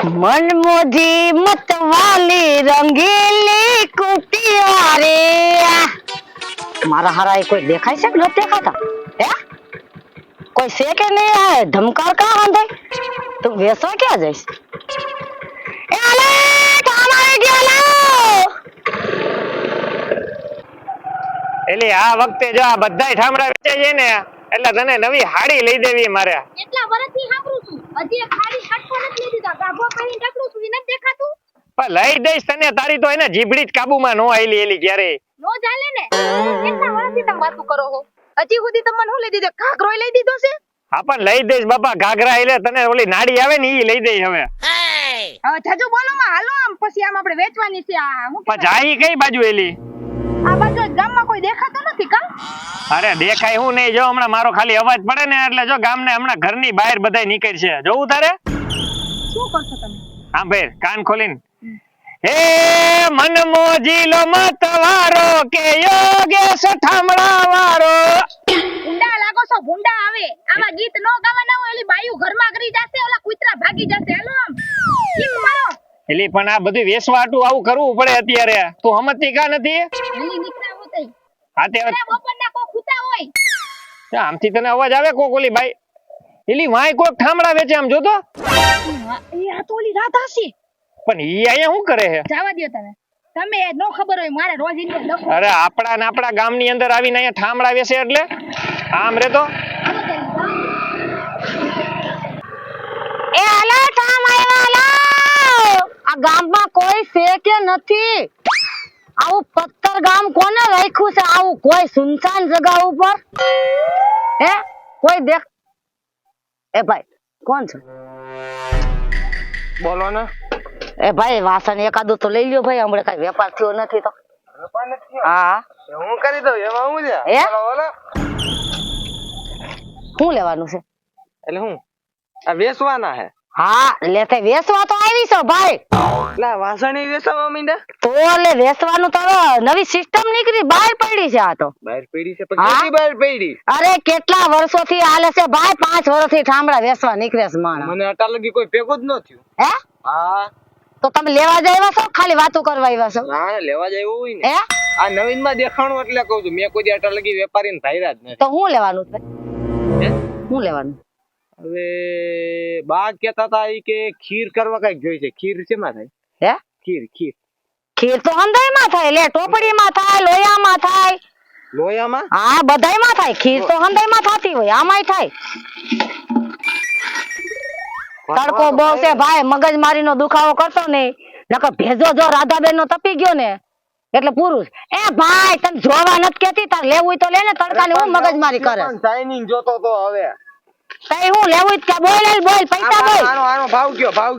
मनमोजी मतवाली रंगीली कुटिया रे। मारा हरा कोई देखाय છે ન દેખાતા હે કોઈ છે કે નહીં આ ધમકાર કા હાંધે તું વેસવા ક્યાં જઈશ એ આલે કામ આવી ગયો લો એલી આ વખતે જો આ બધાય ઠામડા વેચાઈ જાય ને એટલે તને નવી હાડી લઈ દેવી મારે કેટલા વર્ષથી સાંભળું છું હજી એક ખાડી છટકો નથી લઈ દીધા ગાભો પહેરીને ટકલું છું ઈ નથી દેખાતું પણ લઈ દઈશ તને તારી તો એને જીભડી જ કાબુમાં નો આઈલી એલી ક્યારે નો ચાલે ને કેટલા વર્ષથી તમે વાતું કરો છો હજી સુધી તમને શું લઈ દીધો ઘાઘરો લઈ દીધો છે હા પણ લઈ દઈશ બાપા ઘાઘરા એટલે તને ઓલી નાડી આવે ને ઈ લઈ દઈ હવે હવે જાજુ બોલો માં હાલો આમ પછી આમ આપણે વેચવાની છે આ હું પણ જાય કઈ બાજુ એલી આ બાજુ ગામમાં કોઈ દેખાતો નથી કા અરે દેખાય હું નહીં જો હમણાં મારો ખાલી અવાજ પડે ને એટલે જો ગામને હમણાં ઘરની બહાર બધાય નીકળશે જોવું તારે શું કરશો તમે હા ભાઈ કાન ખોલીને હે મન મોજીલો મતવારો કે યોગેશ ઠામડા વાળો ભૂંડા લાગો છો ભૂંડા આવે આમાં ગીત નો ગાવાના હોય એલી બાયુ ઘરમાં કરી જાશે ઓલા કૂતરા ભાગી જાશે હાલો આમ ગીત મારો એલી પણ આ બધું વેસવાટું આવું કરવું પડે અત્યારે તું સમજતી કા નથી એલી નીકળા હોતઈ હા તે બપોરના કો ખૂતા હોય આમથી તને અવાજ આવે કોક ઓલી ભાઈ એલી વાય કોક ઠામડા વેચે આમ જોતો એ આ તો ઓલી રાધા છે પણ ઈ અહીંયા શું કરે છે જવા દયો તમે નો ખબર હોય મારે રોજ ઇનકો લખો અરે આપણા ગામની અંદર આવીને અહીંયા ઠામડા વેચે એટલે આમ રે તો એ આલો ઠામ આવ્યા આલો આ ગામમાં કોઈ છે કે નથી આવું પત્તર ગામ કોને રાખ્યું છે આવું કોઈ સુનસાન જગા ઉપર હે કોઈ દેખ એ ભાઈ કોણ છે બોલો ને એ ભાઈ વાસણ એકાદું તો લઈ લ્યો ભાઈ હમણાં કઈ વેપાર થયો નથી તો હા હું કરી દઉં એમાં હું છે હે શું લેવાનું છે એટલે હું આ વેચવાના હે હા લે તે વેચવા તો આવી છો ભાઈ એટલે વાસણી વેચવા માંડ્યા તો લે વેચવાનું તો નવી સિસ્ટમ નીકળી બહાર પડી છે આ તો બહાર પડી છે હા? પણ કેટલી બહાર પડી અરે કેટલા વર્ષોથી હાલે છે ભાઈ 5 વર્ષથી ઠામડા વેચવા નીકળે છે માણસ મને અટા લગી કોઈ ભેગું જ ન થયું હે હા તો તમે લેવા જ આવ્યા છો ખાલી વાતો કરવા આવ્યા છો ના લેવા જાય એવું હોય ને હે આ નવીન માં દેખાણું એટલે કહું છું મેં કોઈ અટા લગી વેપારી ને ધાર્યા જ નથી તો હું લેવાનું છે હે? હું લેવાનું હવે બા કેતા હતા ઈ કે ખીર કરવા કઈક જોઈ છે ખીર શેમાં થાય હે ખીર ખીર ખીર તો હંધાઈમાં થાય લે ટોપડીમાં થાય લોયામાં થાય લોયામાં હા બધાયમાં થાય ખીર તો હંધાઈમાં થતી હોય આમાંય થાય તડકો બહુ છે ભાઈ મગજમારીનો દુખાવો કરતો નહીં નકર ભેજો જો રાધાબેન નો તપી ગયો ને એટલે પુરુષ એ ભાઈ તને જોવા નથી કેતી તાર લેવું હોય તો લે ને તડકાની હું મગજમારી કરે ટાઈમિંગ જોતો તો હવે તઈ હું લેવું હોય કે બોલ બોલ પૈસા બોલ આનો ભાવ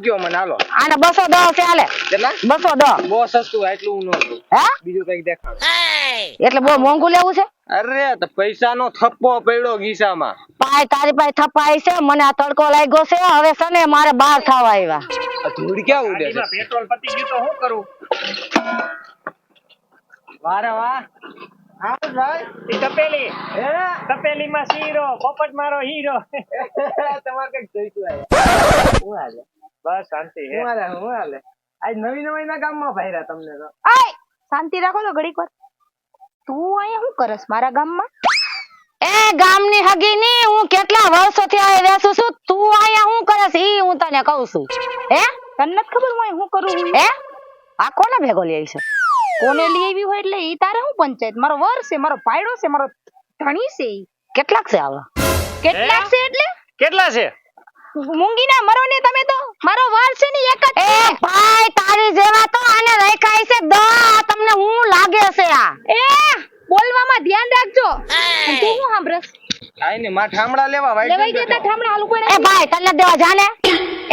કયો મને હાલો આને 210 ચાલે કેટલા 210 બહુ સસ્તું આટલું ન હે બીજું કઈક દેખાડ એટલે બહુ મોંઘું લેવું છે અરે તો પૈસાનો થપ્પો પડ્યો ગીસામાં પાય તારી પાસે થપાઈ છે મને આ તડકો લાગ્યો છે હવે છે ને મારે બહાર ખાવા આવ્યા આ ધૂળ ક્યાં ઉડે છે પેટ્રોલ પતી ગયું તો શું કરું વારે વાહ હા ભાઈ ઈ તપેલી હે તપેલીમાં શીરો પોપટ મારો હીરો તમારે કઈક જોઈતું આયા હું હાલે બસ શાંતિ હે હું હાલે આજ નવી ના ગામમાં ભાઈરા તમને તો આય શાંતિ રાખો તો ઘડીક વાર તું અહીંયા શું કરસ મારા ગામમાં એ ગામની હગી ની હું કેટલા વર્ષોથી આ વેસું છું તું આયા હું કરે છે ઈ હું તને કહું છું હે તને નથી ખબર હું શું કરું હે આ કોને ભેગો લઈ છે કોને લઈ આવી હોય એટલે ઈ તારે શું પંચાયત મારો વર છે મારો પાયડો છે મારો ધણી છે ઈ કેટલાક છે આવા કેટલાક છે એટલે કેટલા છે મૂંગીના મરો ને તમે તો મારો વર છે ને એક જ એ ભાઈ તારી જેવા તો આને રાખાય છે દા તમને હું લાગે છે આ એ બોલવામાં ધ્યાન રાખજો અને તું શું સાંભળસ આઈને માં ઠામડા લેવા લેવાઈ જતા ઠામડા હાલું પડે એ ભાઈ તને દેવા જાને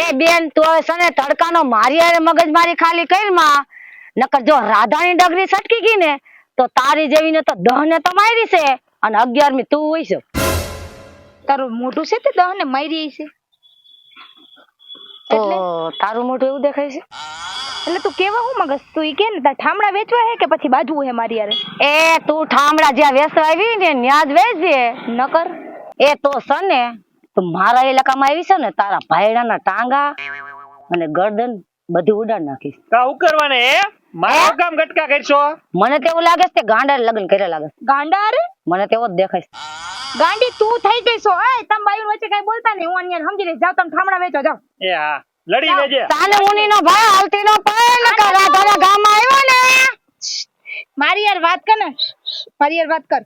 એ બેન તું હવે સને તડકાનો મારી આરે મગજમારી ખાલી કર માં નકર જો રાધાની ડગરી સટકી ગઈ ને તો તારી જેવીને તો દહને તો મારી છે અને 11મી તું હોય છે તારું મોઢું છે તે દહને મારી છે તો તારું મોઢું એવું દેખાય છે એટલે તું કેવા હું મગસ તું ઈ કે ને તાર ઠામડા વેચવા હે કે પછી બાજુ હે મારી યાર એ તું ઠામડા જ્યાં વેચવા આવી ને ન્યાજ વેચજે એ તો સને તું મારા ઇલાકામાં આવી છે ને તારા ભાઈડાના ટાંગા અને ગરદન બધું ઉડાડ નાખીશ. કા હું કરવાને હે મારો કામ ગટકા કરશો મને તો એવું લાગે છે કે ગાંડા લગ્ન કર્યા લાગે છે. ગાંડા રે મને તો એવો જ દેખાય છે. ગાંડી તું થઈ ગઈ છો એ તમ બાયું વચ્ચે કઈ બોલતા નહીં હું અહીંયા સમજી લઈશ જાવ તમે ઠામડા વેચો જાવ એ હા લડી લેજે તાને ઉની નો ભાઈ હાલતી નો પાય ને કે રાધાના ગામમાં આવ્યો ને મારી યાર વાત કર ને મારી યાર વાત કર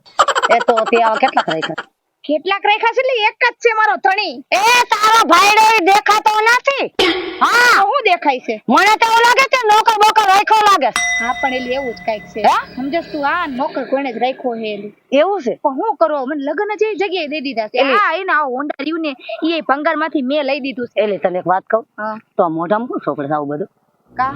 એ તો તે આવા કેટલાક રાખ્યા કેટલાક રેખા છે એટલે એક જ છે મારો ધણી એ તારો ભાઈડો ઈ દેખાતો નથી. હા તો હું દેખાય છે મને તો એવું લાગે છે નોકર બોકર રાખ્યો લાગે છે. હા પણ એલી એવું જ કઈક છે હે? સમજસ તું આ નોકર કોઈને જ રાખ્યો હે એલી એવું છે પણ હું કરો મને લગ્ન જે જગ્યાએ દઈ દીધા છે એલી- આ એને આ હોન્ડા રહ્યું ને એ ભંગાર માંથી મેં લઈ દીધું છે એટલે તને એક વાત કહું હા તો આ મોઢામાં શું ચોપડે આવું બધું કા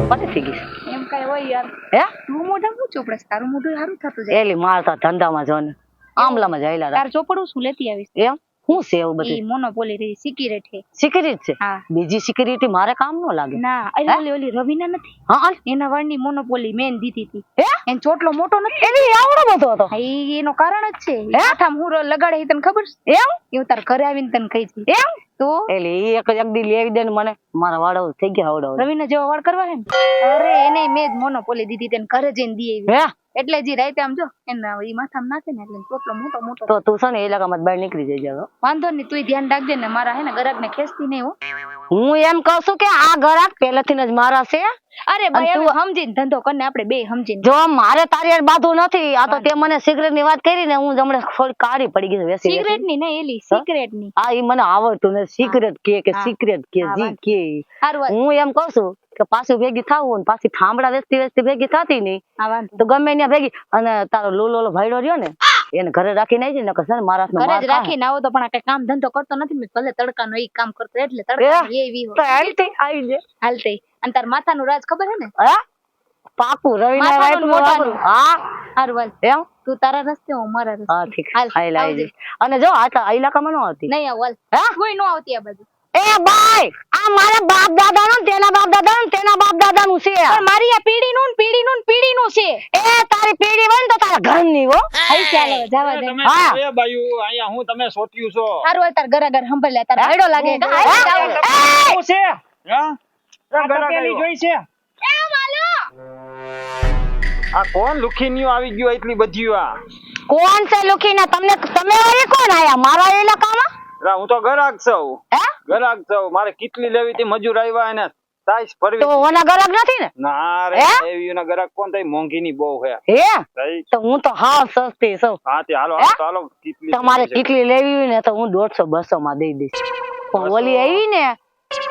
પતી થઈ ગઈ એમ કઈ હોય યાર હે તું મોઢા શું ચોપડે તારું મોઢું સારું થતું જાય એલી મારતા ધંધામાં જો ને આમલામાં જાયલા તાર ચોપડું શું લેતી આવીશ એમ શું છે એવું ઈ બધું મોનોપોલી રહી સિક્રેટ છે સિક્યુરિટી છે હા બીજી સિક્યુરિટી મારે કામ ન લાગે ના હે? ઓલી ઓલી રવિના નથી હા હાલ. એના વાળની મોનોપોલી મેન દીધી હતી હે એન ચોટલો મોટો નથી એલી આવડો બધો હતો હા, ઈ એનો કારણ જ છે હે? આઠામ હું લગાડે ઈ તને ખબર છે એમ એવું તાર ઘરે આવીને તને કહી છે એમ તો એલી ઈ એક દી લેવી દે ને મને મારા વાળો થઈ ગયા આવડો રવિના જેવા વાળ કરવા હે ને અરે એને મેં જ મોનોપોલી દીધી તેને ઘરે જઈને દી આવી હે એટલે જી રાતે આમ જો એના ઈ માથામાં નાખે ને એટલે ચોટલો મોટો મોટો તો તું છે ને એ ઇલાકામાં બહાર નીકળી જજે હવે. વાંધો નહીં તું ધ્યાન રાખજે ને મારા હે ને ગરાક ને ખેંચતી નહીં હો હું એમ કહું છું કે આ ગરાક પહેલેથી જ મારા છે અરે ભાઈ અને હવે સમજીને ધંધો કરીને આપણે બે સમજીને જો મારે તારી યાર બાધું નથી આ તો તે મને સિગરેટ ની વાત કરી ને હું હમણાં થોડી કાળી પડી ગઈ છે વેસી વેસી. સિગરેટ ની નહીં એલી સિગરેટ ની હા ઈ મને આવડતું ને સિગરેટ કે હા. સિગરેટ કે હા, જી વાંધો. કે હારું વાત હું એમ કહું છું કે પાછું ભેગી થાવું ને પાછી ઠામડા વેચતી વેચતી ભેગી થતી નહીં હા વાંધો તો ગમે ત્યાં ભેગી અને તારો લોલો ભાઈડો રહ્યો ને એને ઘરે રાખીને આવી ને છે ને મારા હાથનો ઘરે માર જ ખાય. રાખીને આવો તો પણ આ કઈ કામ ધંધો કરતો નથી મેં ભલે તડકાનો ઈ કામ કરતો એટલે તડકાનો એ વી તો હાલતી આવી જાય. હાલતે અને તાર માથાનું રાજ ખબર હે ને હા પાકું રવિના માથાનું વાઈફનું મોઢાનું. વાપરું. હા હારું હાલ એમ તું તારા રસ્તે હું મારા રસ્તે હા ઠીક હાલ, હાલ આવી આવજે. જઈશ. અને જો આ ઇલાકામાં ન હતી નહીં આવ હાલ હા? કોઈ નો આવતી આ બાજુ એ બાય આ મારા બાપ દાદા નું તેના બાપ દાદા નું તેના બાપ દાદા નું છે પણ મારી આ પીડીનું ને પીડીનું ને પીડીનું છે એ તારી પેઢી હોય ને તો તારા ઘરની હો હાલ ચાલો જવા દે તમે હા. એ બાયુ અહીંયા હું તમે સોટ્યું છો હારું હાલ તાર ગરાગર સંભાળ લે તાર ભાઈડો લાગે કે હાલ હા? જાવ દે. શું છે હા આ તપેલી જોઈ છે એ માલો આ કોણ લુખીનિયો આવી ગયો એટલી બધી આ કોણ છે લુખીના તમને તમે વળી કોણ આયા મારા ઇલાકામાં રા હું તો ગરાક છું હે ગરાક છું મારે કેટલી લેવી હતી મજૂર આવ્યા એને સાઈઝ તો ફરવી ઓના ગરક નથી ને ના રે હે? એવી ના ગરાક કોણ થઈ મોંઘી ની બહુ હે હે સહી તો હું તો હાવ સસ્તી છું હા તે હાલો હે? હાલો કેટલી તમારે લેવી છે? કેટલી લેવી હોય ને તો હું 150 200 માં દઈ દઈશ પણ ઓલી આવી ને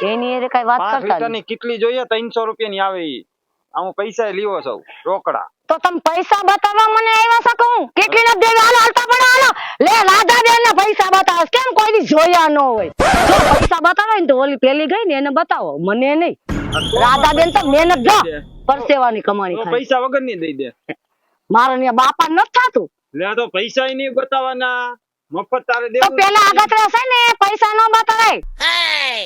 એની એ કઈ વાત 5 કરતા લીટર નહીં. ની કેટલી જોઈએ 300 રૂપિયા ની આવે ઈ આ હું પૈસા લીવો છું રોકડા તો તમે પૈસા બતાવવા મને આવ્યા શકો હું કેટલી નથી દેવી હાલો હાલતા પણ હાલો લે રાધા બેન ને પૈસા બતાવો કેમ કોઈ દી જોયા ન હોય જો પૈસા બતાવો ને તો ઓલી પેલી ગઈ ને એને બતાવો મને નહીં રાધા બેન તો મહેનત જો પરસેવાની કમાણી તો થાય પૈસા વગર ની દઈ દે મારે ને બાપા નથી થાતું લે તો પૈસા ય નહીં બતાવવાના મફત તારે તો દેવું પેલા આગળ છે ને પૈસા નો બતાવાય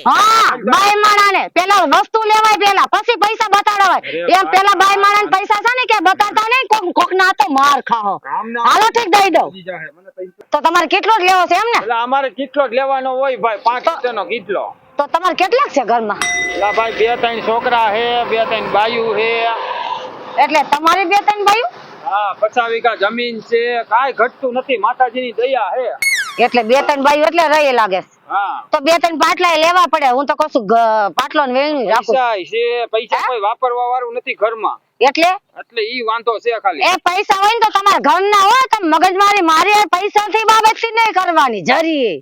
હા બાઈ માણા ને પેલા વસ્તુ લેવાય પેલા પછી પૈસા બતાડવાય અરે એમ પેલા બાઈ માણા ને પૈસા છે ને કે બતાડતા નહીં કોક ના તો માર ખાઓ કામના હાલો ઠીક દઈ દઉં વધી જાહે. મને પૈસા તો તમારે કેટલો જ લેવો છે એમ ને એટલે અમારે કેટલો જ લેવાનો હોય ભાઈ 5 લીટરનો કેટલો તો તમારે કેટલાક છે ઘરમાં એટલે ભાઈ 2-3 છોકરા હે 2-3 બાયુ હે એટલે તમારી બે ત્રણ ભાઈઓ હા 50 વીઘા જમીન છે કાંઈ ઘટતું નથી માતાજીની દયા હે એટલે બે ત્રણ ભાઈઓ એટલે રહી લાગે છે. હા તો બે ત્રણ પાટલા લેવા પડે હું તો કઉ છું પાટલો ને વેણું રાખું પૈસા છે પૈસા કોઈ વાપરવા વાળું નથી ઘરમાં એટલે એટલે ઈ વાંધો છે ખાલી એ પૈસા હોય ને તો તમારા ઘરના હોય તમે મગજમારી મારી પૈસા થી બાબત થી નહીં કરવાની જરી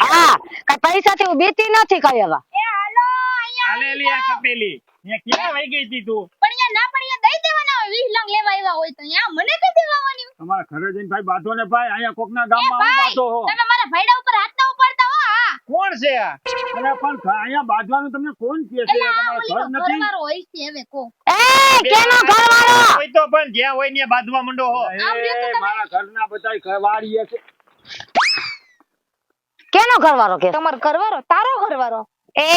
હા કઈ પૈસા થી હું બીતી નથી કઈ હવે એ હાલો અહીંયા હાલે લી આ તપેલી ને ક્યાં વઈ ગઈ તી તું પણ અહીંયા ના પણ અહીંયા દઈ દેવાના હોય 20 લાખ લેવા આવ્યા હોય તો અહીંયા મને કઈ દેવાની હોય? તમારા ઘરે જઈને ભાઈ બાંધો ને ભાઈ અહીંયા કોકના એ ગામમાં હું ભાઈ બાંધો હો તમે મારા ભાઈડા ઉપર હાથ ના ઉપાડતા હો હા કોણ છે આ અરે પણ અહીંયા બાંધવાનું તમને કોણ કહે છે એટલે આ તમારા ઓલીનો ઘર નથી ઘરવાળો હોય છે હવે કો એ કેનો ઘરવાળો હોય તો પણ જ્યાં હોય ને બાંધવા મંડો હો આમ રહ્યો તો એ, તમે. મારા ઘરના બધાય ઘરવાળીએ છે કેનો ઘરવાળો કે તમારો ઘરવાળો તારો ઘરવાળો એ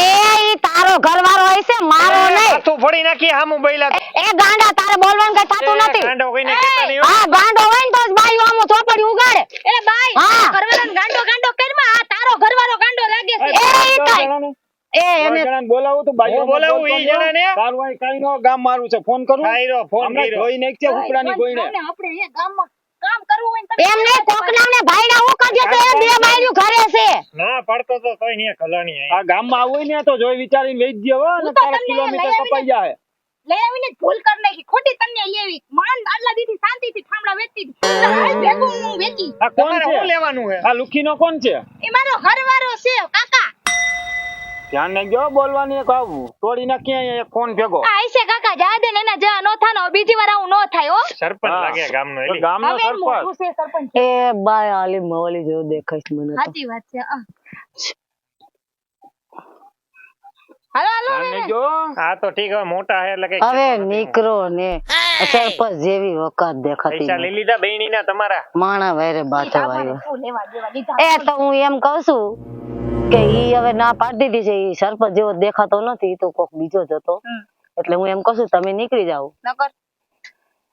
ઈ તારો ઘરવાળો હોય છે મારો નહીં હાથું ફોડી નાખી હામું બૈલા એ ગાંડા તારે બોલવાનું કઈ થતું નથી ગાંડો કોઈને કહેતા નહીં હો. હા ગાંડો હોય ને તો જ બાઈ આમ ચોપડી ઉગાડે એ બાઈ હા. ઘરવાળાને ગાંડો ગાંડો કરમાં આ તારો ઘરવાળો ગાંડો લાગે છે એ ઈ કઈ એને જણાને બોલાવું તું બાજુ હું બોલાવું ઈ જણાને? તારું અહીં કઈ નો ગામ મારું છે ફોન કરું ખાઈરો ફોન હમણાં કર્યો. ધોઈ નાખજે ઉપરાની ગોઈને આપણે એ ગામમાં કામ કરવું હોય ને તમે એમ નહીં કોકનાને ભાઈડા હું કરજો તો એ બે બાયનું ઘરે છે ના પડતો તો તોય નહીં ખલાણી આયા. આ ગામમાં આવું હોય ને તો જોઈ વિચારીને વેચજે હો ને હું તો તારા તમને કિલોમીટર લઈ કપાઈ જાય લઈ આવીને જ ભૂલ કરી નાખી ખોટી તને લેવી માંડ આટલા દીથી શાંતિથી ઠામડા વેચતી હતી. હાલ ભેગું હું વેચી આ કોણ તમારે છે શું લેવાનું હે? આ લુખીનો કોણ છે એ મારો ઘરવાળો છે કાકા ધ્યાન નાખજો બોલવાની એક આવું તોડી નાખી અહીંયા એક ફોન ભેગો આ આઈશે કાકા જા દે ને એના જા નો થાનો બીજી વાર આવું નો થાય હો સરપંચ હા. લાગે ગામનો એલી. ગામનો હવે મોટું સરપંચ છે સરપંચ એ બાય આલી મવલી જેવો દેખાય છે મને તો સાચી વાત છે હાલો હાલો ધ્યાન નાખજો હા તો ઠીક હવે મોટા હે એટલે કઈ હવે નીકળો ને સરપંચ જેવી વખત દેખાતી પૈસા લઈ નથી. લીધા બહેણીના તમારા? માણા વાયરે બાથો આવ્યો શું લેવા દેવા દીધા એ તો હું એમ કહું છું કે ઈ હવે ના પાડી દીધી છે ઈ સરપંચ જેવો દેખાતો નથી ઈ તો કોક બીજો જ હતો એટલે હું એમ કહું છું તમે નીકળી જાઓ નકર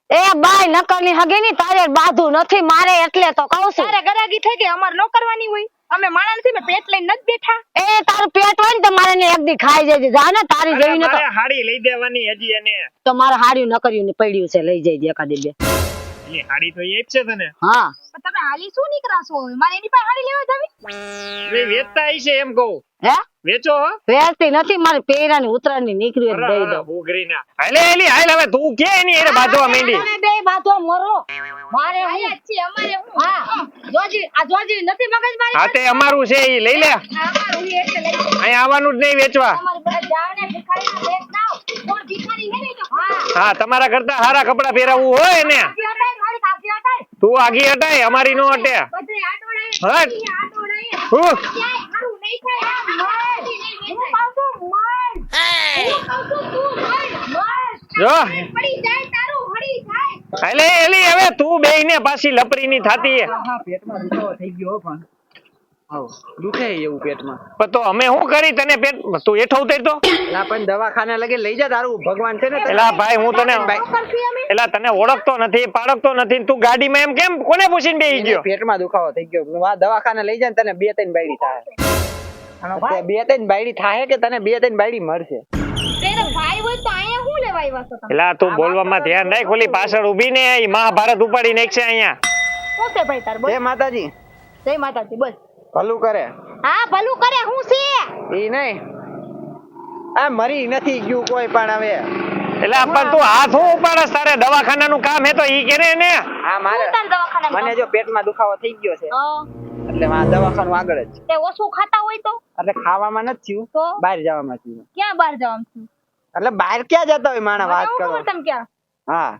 એ બાય નકરની હગી ની તારે બાધું નથી મારે એટલે તો કહું છું તારે ગરાગી થઈ ગઈ અમાર નો કરવાની હોય અમે માણા નથી મેં પેટ લઈને નથી બેઠા એ તારું પેટ હોય ને તો મારે ને એક દી ખાઈ જાય જા ને તારી અરે જેવી ને તો મારે હાડી લઈ દેવાની હજી એને. તો મારે હાર્યું નકર્યું ને પડ્યું છે લઈ જાય એકાદી બે એલી હાડી તો એ જ છે તને. હા પણ તમે હાલી શું નીકળાશો મારે એની પાસે હાડી લેવા જાવી એ વેચતા હશે એમ કહું. હે વેચો હો. વેચતી નથી મારી પેરાની ઉતરાની નીકળી હોય તો દઈ દઉં ઉઘરીના. હાલે એલી હાલ હવે તું કે એની હારે બાંધવા માંડી. તમે બે બાધો મરો મારે આયા જ છીએ અમારે હું હા જોજી નથી મગજ મારી હા તે અમારું છે ઈ લઈ લે. અમારું ઈ એટલે લઈ જાઓ. અહીંયા આવવાનું જ નહીં વેચવા. અમારી પાસે જાવને ભિખારીના ભેટ નાવ કોણ ભિખારી હે ને તો હા હા તમારા કરતા સારા કપડા પહેરાવવું હોય ને કાકી હટાય મારી કાકી હટાય તું આગી હટાય અમારી નો હટે. બધે આટોડાય હટ. આટોડાય હું ક્યાંય હારું નહીં થાય હું કહું છું તું જો પડી જાય તારું હળી જાય હાલે એલી હવે તું બેહીને પાછી લપરીની થાતી હે. પેટમાં દુખાવો થઈ ગયો પણ દુખે એવું પેટમાં પણ તો અમે શું કરી તને પેટ તું હેઠો ઉતરતો ના પણ દવાખાને લગે લઈ જા તારું ભગવાન છે ને એલા ભાઈ હું તને કરશી અમે એલા તને ઓળખતો નથી પાડકતો નથી તું ગાડીમાં એમ કેમ કોને પૂછીને બેહી ગયો પેટમાં દુખાવો થઈ ગયો હું આ દવાખાને લઈ જાય તને 2-3 બાયડી થાય 2-3 બાયડી થાય કે તને 2-3 બાયડી મળશે તેરો ભાઈ હોય તો અહીંયા શું લેવા આવ્યા છો તમે એલા તું બોલવામાં ધ્યાન રાખ ઓલી પાછળ ઊભી ને ઈ મહાભારત ઉપાડી નાખશે અહીંયા. શું છે ભાઈ તાર બોલ જય માતાજી જય માતાજી બોલ ભલું કરે હા ભલું કરે હું છે ઈ નહીં આ મરી નથી ગયું કોઈ પણ હવે એલા પણ તું હાથ હું ઉપાડસ તારે દવાખાનાનું કામ હે તો ઈ કરે ને. આ મારે તાર દવાખાનામાં મને જો પેટમાં દુખાવો થઈ ગયો છે હા એટલે આ દવાખાનું આગળ જ છે તે ઓછું ખાતા હોય તો એટલે ખાવામાં નથી થયું તો બહાર જવામાં થયું ક્યાં બહાર જવાનું છું એટલે બહાર ક્યાં જતા હોય માણા વાત કરો તમે ક્યાં હા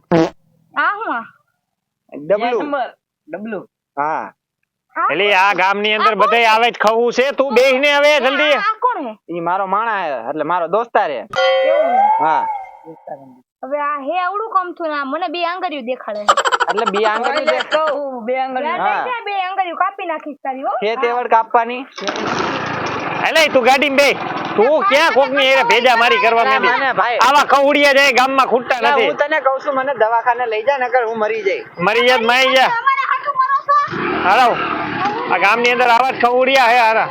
આ હું આ ડબલું હા એલી આ ગામની અંદર બધાય આવે જ ખવું છે તું બેહીને હવે જલ્દી. આ કોણ હે ઈ મારો માણા હે એટલે મારો દોસ્તાર હે એવું હે? હા હવે આ હે આવડું કમ થયું ને આ મને બે આંગળીઓ દેખાડે એટલે બે આંગળી બે યાદ છે બે આંગળીઓ કાપી નાખીશ તારી હો ખેત એવડ કાપવાની એલે તું ગાડીમાં બેહ. તું ક્યાં કોકની હારે ભેજા મારી કરવા ના, માંડી? ના, ભાઈ. આવા ખવડિયા જાય ગામમાં ખૂટતા ના, નથી. હું તને કહું છું મને દવાખાને લઈ જા નકર હું મરી જઈશ મરી જા માઈ જા અમારે હાટું કરો છો હાલો આ ગામની અંદર આવા જ ખવડિયા હે હારા